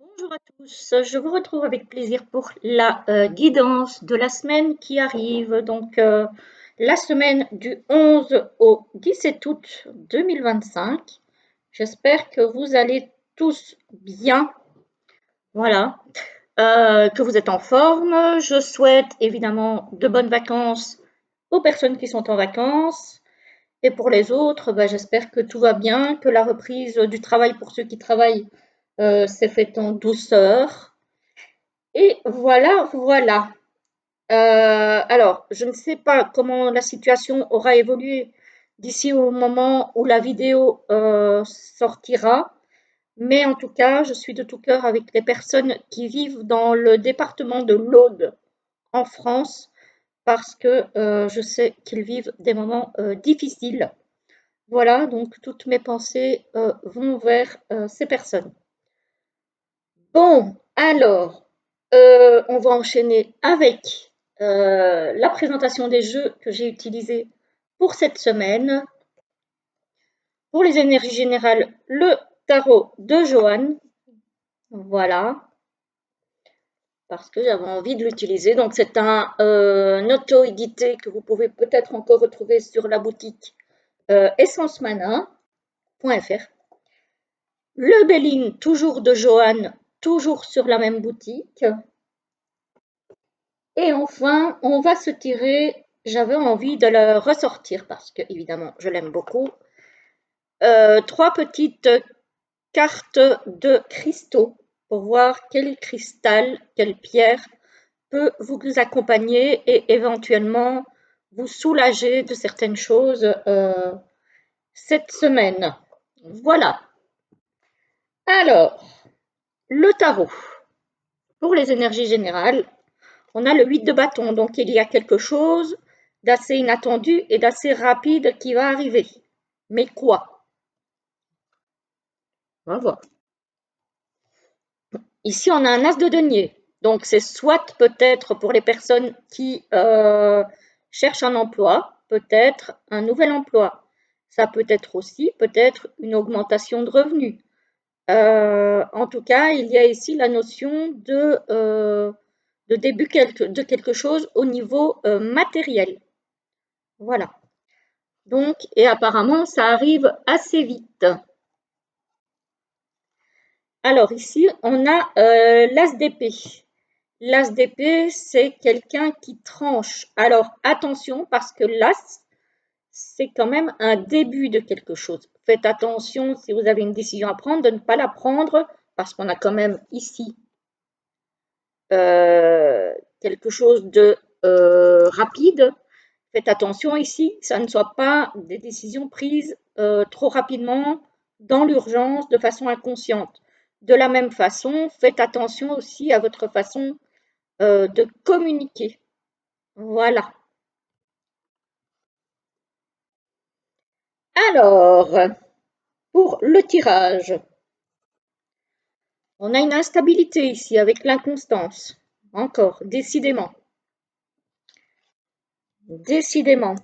Bonjour à tous, je vous retrouve avec plaisir pour la guidance de la semaine qui arrive. La semaine du 11 au 17 août 2025. J'espère que vous allez tous bien. Voilà. Que vous êtes en forme. Je souhaite évidemment de bonnes vacances aux personnes qui sont en vacances. Et pour les autres, j'espère que tout va bien, que la reprise du travail pour ceux qui travaillent s'est faite en douceur. Et voilà, voilà. Alors, je ne sais pas comment la situation aura évolué d'ici au moment où la vidéo sortira, mais en tout cas, je suis de tout cœur avec les personnes qui vivent dans le département de l'Aude en France, parce que je sais qu'ils vivent des moments difficiles. Voilà, donc toutes mes pensées vont vers ces personnes. Bon, alors, on va enchaîner avec la présentation des jeux que j'ai utilisés pour cette semaine. Pour les énergies générales, le tarot de Johan. Voilà, parce que j'avais envie de l'utiliser. Donc, c'est un auto-édité que vous pouvez peut-être encore retrouver sur la boutique essencemana.fr. Le Béline, toujours de Johan, toujours sur la même boutique. Et enfin, on va se tirer, j'avais envie de le ressortir parce que, évidemment, je l'aime beaucoup. Trois petites cartes de cristaux pour voir quel cristal, quelle pierre peut vous accompagner et éventuellement vous soulager de certaines choses cette semaine. Voilà. Alors, le tarot. Pour les énergies générales, on a le 8 de bâton, donc il y a quelque chose d'assez inattendu et d'assez rapide qui va arriver. Mais quoi? On va voir. Ici, on a un as de denier. Donc, c'est soit peut-être pour les personnes qui cherchent un emploi, peut-être un nouvel emploi. Ça peut être aussi peut-être une augmentation de revenus. En tout cas, il y a ici la notion de début de quelque chose au niveau matériel. Voilà. Donc, et apparemment, ça arrive assez vite. Alors ici, on a l'as d'épée. L'as d'épée, c'est quelqu'un qui tranche. Alors attention, parce que l'as, c'est quand même un début de quelque chose. Faites attention, si vous avez une décision à prendre, de ne pas la prendre, parce qu'on a quand même ici quelque chose de rapide. Faites attention ici, que ça ne soit pas des décisions prises trop rapidement, dans l'urgence, de façon inconsciente. De la même façon, faites attention aussi à votre façon de communiquer. Voilà. Alors, pour le tirage, on a une instabilité ici avec l'inconstance. Encore, décidément. Décidément.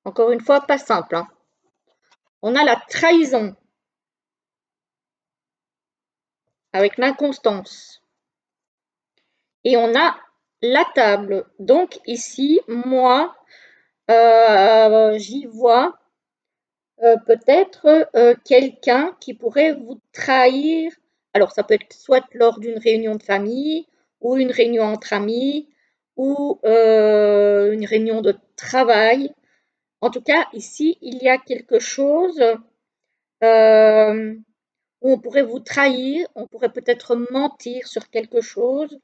Encore une fois, pas simple. Hein. On a la trahison avec l'inconstance. Et on a la table. Donc ici, moi, j'y vois peut-être quelqu'un qui pourrait vous trahir. Alors ça peut être soit lors d'une réunion de famille, ou une réunion entre amis, ou une réunion de travail. En tout cas, ici, il y a quelque chose euh, où on pourrait vous trahir, on pourrait peut-être mentir sur quelque chose.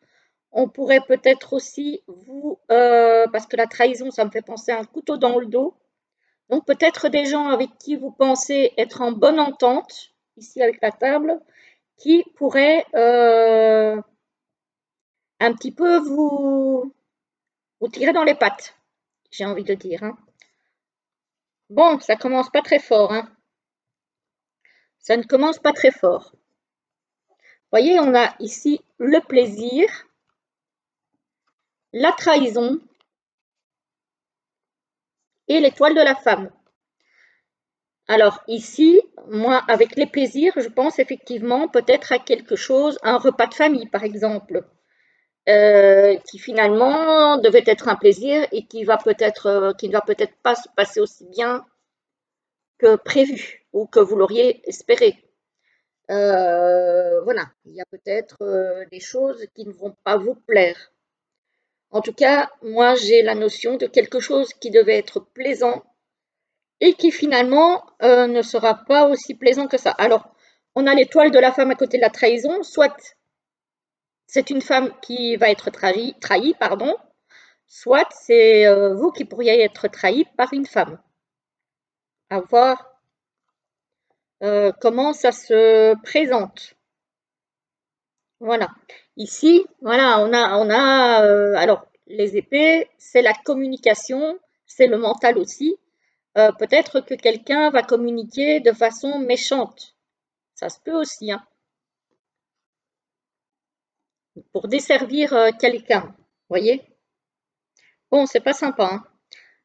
On pourrait peut-être aussi vous, parce que la trahison, ça me fait penser à un couteau dans le dos. Donc peut-être des gens avec qui vous pensez être en bonne entente, ici avec la table, qui pourraient un petit peu vous tirer dans les pattes, j'ai envie de dire. Hein. Bon, ça commence pas très fort. Hein. Ça ne commence pas très fort. Vous voyez, on a ici le plaisir, la trahison et l'étoile de la femme. Alors ici, moi, avec les plaisirs, je pense effectivement peut-être à quelque chose, un repas de famille, par exemple, qui finalement devait être un plaisir et qui ne va peut-être pas se passer aussi bien que prévu ou que vous l'auriez espéré. Voilà, il y a peut-être des choses qui ne vont pas vous plaire. En tout cas, moi, j'ai la notion de quelque chose qui devait être plaisant et qui finalement ne sera pas aussi plaisant que ça. Alors, on a l'étoile de la femme à côté de la trahison, soit c'est une femme qui va être trahie, pardon, soit c'est vous qui pourriez être trahi par une femme. À voir comment ça se présente. Voilà. Ici, voilà, alors les épées, c'est la communication, c'est le mental aussi. Peut-être que quelqu'un va communiquer de façon méchante. Ça se peut aussi, hein, pour desservir quelqu'un. Vous voyez? Bon, c'est pas sympa, hein.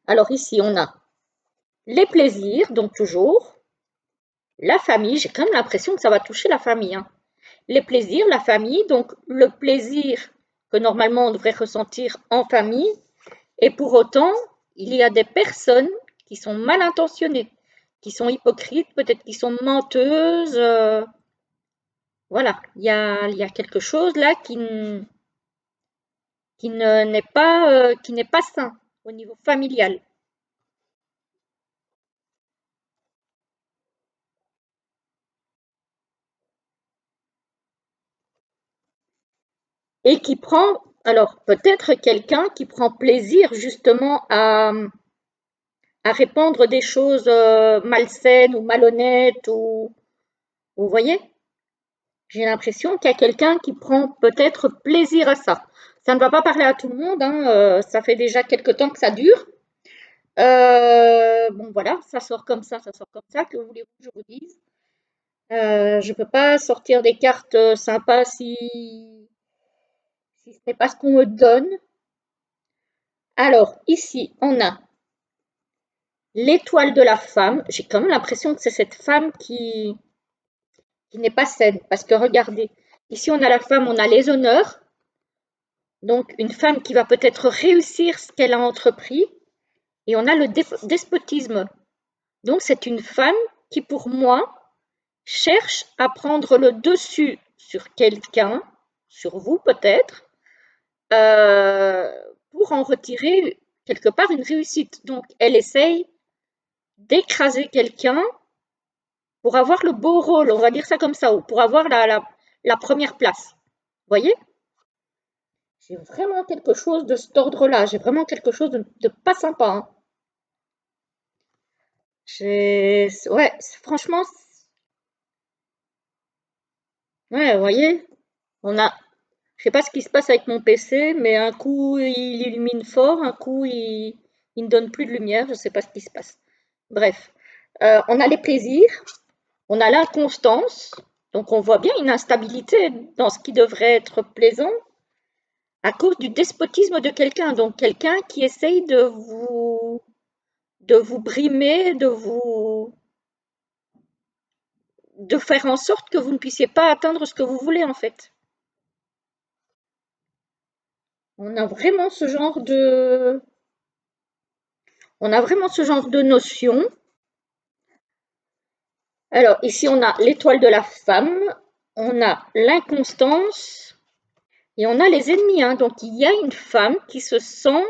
Alors ici, on a les plaisirs, donc toujours. La famille, j'ai quand même l'impression que ça va toucher la famille, hein. Les plaisirs, la famille, donc le plaisir que normalement on devrait ressentir en famille, et pour autant, il y a des personnes qui sont mal intentionnées, qui sont hypocrites, peut-être qui sont menteuses. Voilà, il y a quelque chose là qui n'est pas sain au niveau familial. Et qui prend, alors peut-être quelqu'un qui prend plaisir justement à répandre des choses malsaines ou malhonnêtes, ou vous voyez, j'ai l'impression qu'il y a quelqu'un qui prend peut-être plaisir à ça. Ça ne va pas parler à tout le monde, hein, ça fait déjà quelque temps que ça dure. Bon voilà, ça sort comme ça, que voulez-vous que je vous dise? Je ne peux pas sortir des cartes sympas si ce n'est pas ce qu'on me donne. Alors, ici, on a l'étoile de la femme. J'ai quand même l'impression que c'est cette femme qui n'est pas saine. Parce que regardez, ici, on a la femme, on a les honneurs. Donc, une femme qui va peut-être réussir ce qu'elle a entrepris. Et on a le despotisme. Donc, c'est une femme qui, pour moi, cherche à prendre le dessus sur quelqu'un, sur vous peut-être, euh, pour en retirer quelque part une réussite. Donc, elle essaye d'écraser quelqu'un pour avoir le beau rôle, on va dire ça comme ça, ou pour avoir la première place. Vous voyez? J'ai vraiment quelque chose de cet ordre-là. J'ai vraiment quelque chose de pas sympa, hein. Ouais, franchement, ouais, vous voyez, on a, je sais pas ce qui se passe avec mon PC, mais un coup il illumine fort, un coup il ne donne plus de lumière, je sais pas ce qui se passe. Bref, on a les plaisirs, on a l'inconstance, donc on voit bien une instabilité dans ce qui devrait être plaisant à cause du despotisme de quelqu'un, donc quelqu'un qui essaye de vous brimer, de faire en sorte que vous ne puissiez pas atteindre ce que vous voulez en fait. On a vraiment ce genre de, on a vraiment ce genre de notion. Alors ici on a l'étoile de la femme, on a l'inconstance et on a les ennemis, hein. Donc il y a une femme qui se sent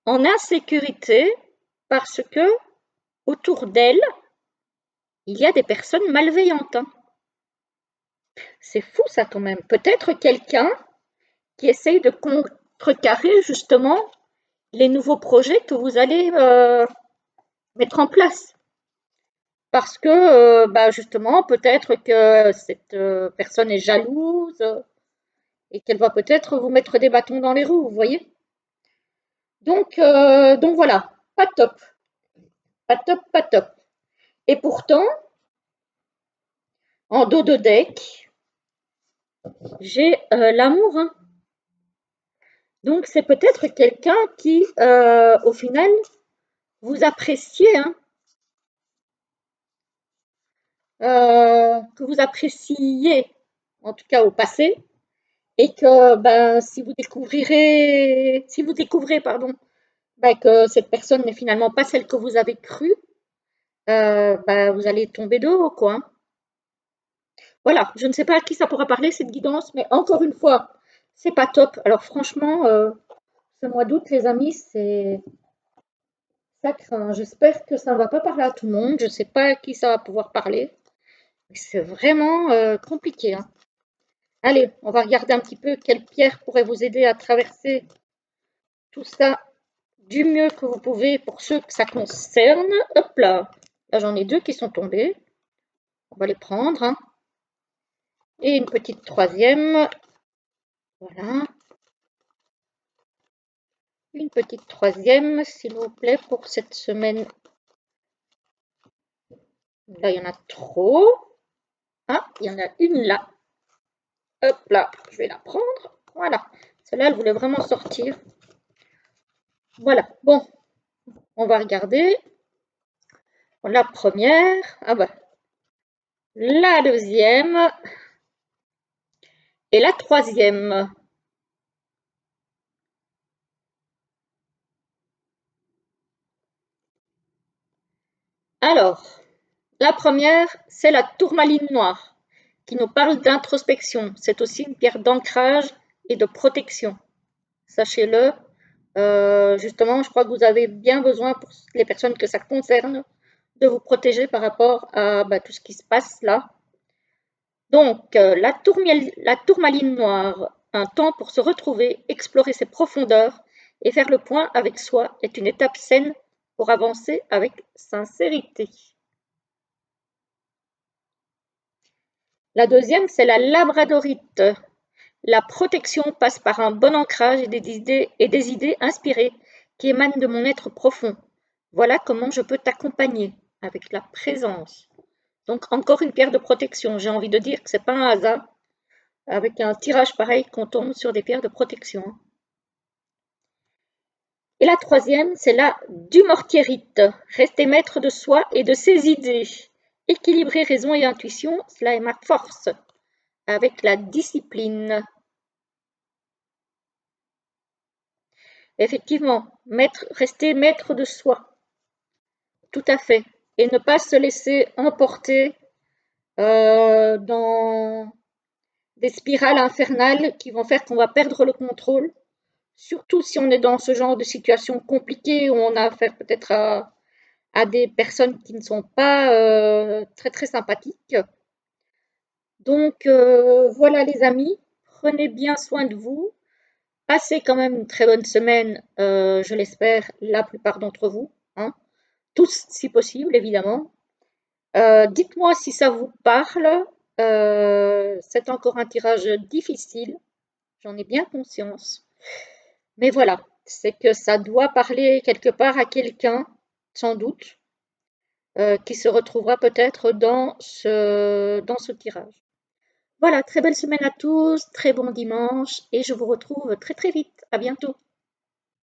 en insécurité parce que autour d'elle, il y a des personnes malveillantes, hein. C'est fou ça quand même. Peut-être quelqu'un qui essaye de contrecarrer justement les nouveaux projets que vous allez mettre en place. Parce que bah, justement, peut-être que cette personne est jalouse et qu'elle va peut-être vous mettre des bâtons dans les roues, vous voyez. Donc voilà, pas top, pas top, pas top. Et pourtant, en dos de deck, j'ai l'amour, hein. Donc c'est peut-être quelqu'un qui, au final, vous appréciez, hein. que vous appréciez, en tout cas au passé, et que ben, si vous découvrez, pardon, ben, que cette personne n'est finalement pas celle que vous avez crue, ben, vous allez tomber de haut, quoi, hein. Voilà, je ne sais pas à qui ça pourra parler cette guidance, mais encore une fois, c'est pas top. Alors franchement, ce mois d'août, les amis, ça craint. J'espère que ça ne va pas parler à tout le monde. Je ne sais pas à qui ça va pouvoir parler. C'est vraiment compliqué, hein. Allez, on va regarder un petit peu quelle pierre pourrait vous aider à traverser tout ça du mieux que vous pouvez pour ceux que ça concerne. Hop là, là j'en ai deux qui sont tombés. On va les prendre, hein. Et une petite troisième. Voilà. Une petite troisième, s'il vous plaît, pour cette semaine. Là, il y en a trop. Ah, il y en a une là. Hop là, je vais la prendre. Voilà. Celle-là, elle voulait vraiment sortir. Voilà. Bon, on va regarder. La première. Ah bah. La deuxième. Et la troisième. Alors, la première, c'est la tourmaline noire, qui nous parle d'introspection. C'est aussi une pierre d'ancrage et de protection. Sachez-le, justement, je crois que vous avez bien besoin, pour les personnes que ça concerne, de vous protéger par rapport à bah, tout ce qui se passe là. Donc, la tourmaline noire, un temps pour se retrouver, explorer ses profondeurs et faire le point avec soi est une étape saine pour avancer avec sincérité. La deuxième, c'est la labradorite. La protection passe par un bon ancrage et des idées inspirées qui émanent de mon être profond. Voilà comment je peux t'accompagner avec la présence. Donc encore une pierre de protection. J'ai envie de dire que c'est pas un hasard avec un tirage pareil qu'on tombe sur des pierres de protection. Et la troisième, c'est la dumortierite. Rester maître de soi et de ses idées. Équilibrer raison et intuition, cela est ma force. Avec la discipline. Effectivement, rester maître de soi, tout à fait, et ne pas se laisser emporter dans des spirales infernales qui vont faire qu'on va perdre le contrôle, surtout si on est dans ce genre de situation compliquée où on a affaire peut-être à des personnes qui ne sont pas très très sympathiques. Donc voilà les amis, prenez bien soin de vous, passez quand même une très bonne semaine, je l'espère, la plupart d'entre vous, hein. Tous si possible, évidemment. Dites-moi si ça vous parle. C'est encore un tirage difficile, j'en ai bien conscience. Mais voilà, c'est que ça doit parler quelque part à quelqu'un, sans doute, qui se retrouvera peut-être dans ce tirage. Voilà, très belle semaine à tous, très bon dimanche, et je vous retrouve très très vite. À bientôt.